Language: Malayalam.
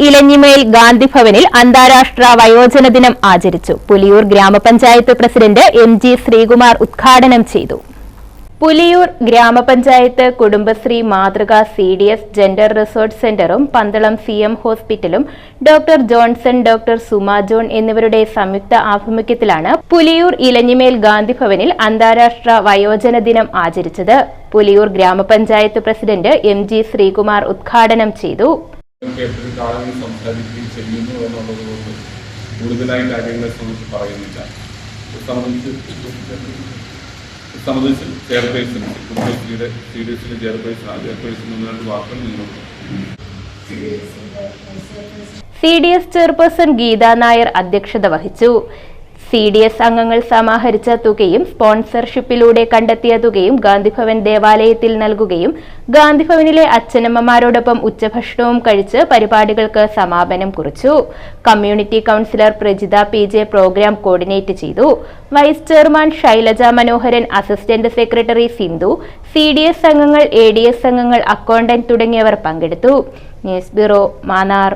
ഇലഞ്ഞിമേൽ ഗാന്ധിഭവനിൽ അന്താരാഷ്ട്ര വയോജന ദിനം ആചരിച്ചു. പുലിയൂർ ഗ്രാമപഞ്ചായത്ത് പ്രസിഡന്റ് എം.ജി. ശ്രീകുമാർ ഉദ്ഘാടനം ചെയ്തു. പുലിയൂർ ഗ്രാമപഞ്ചായത്ത് കുടുംബശ്രീ മാതൃക CDS ജെൻഡർ റിസോർട്ട് സെന്ററും പന്തളം CM ഹോസ്പിറ്റലും doctor Johnson, doctor Suma John എന്നിവരുടെ സംയുക്ത ആഭിമുഖ്യത്തിലാണ് പുലിയൂർ ഇലഞ്ഞിമേൽ ഗാന്ധിഭവനിൽ അന്താരാഷ്ട്ര വയോജന ദിനം ആചരിച്ചത്. പുലിയൂർ ഗ്രാമപഞ്ചായത്ത് പ്രസിഡന്റ് എം.ജി. ശ്രീകുമാർ ഉദ്ഘാടനം ചെയ്തു. കൂടുതലായി കാര്യങ്ങളെ സംബന്ധിച്ച് ചെയർപേഴ്സൺ കുടുംബശ്രീയുടെ CDSിലെ ചെയർപേഴ്സൺ വാക്കുകൾ നിങ്ങളോട്. CDS ചെയർപേഴ്സൺ ഗീതാ നായർ അധ്യക്ഷത വഹിച്ചു. CDS അംഗങ്ങൾ സമാഹരിച്ച തുകയും സ്പോൺസർഷിപ്പിലൂടെ കണ്ടെത്തിയ തുകയും ഗാന്ധിഭവൻ ദേവാലയത്തിൽ നൽകുകയും ഗാന്ധിഭവനിലെ അച്ഛനമ്മമാരോടൊപ്പം ഉച്ചഭക്ഷണവും കഴിച്ച് പരിപാടികൾക്ക് സമാപനം കുറിച്ചു. Community councillor Prajitha PJ programme coordinate ചെയ്തു. Vice chairman Shailaja Manoharan, assistant secretary Sindhu, CDS അംഗങ്ങൾ, ADS അംഗങ്ങൾ, അക്കൗണ്ടന്റ് തുടങ്ങിയവർ പങ്കെടുത്തു. News bureau, Mannar.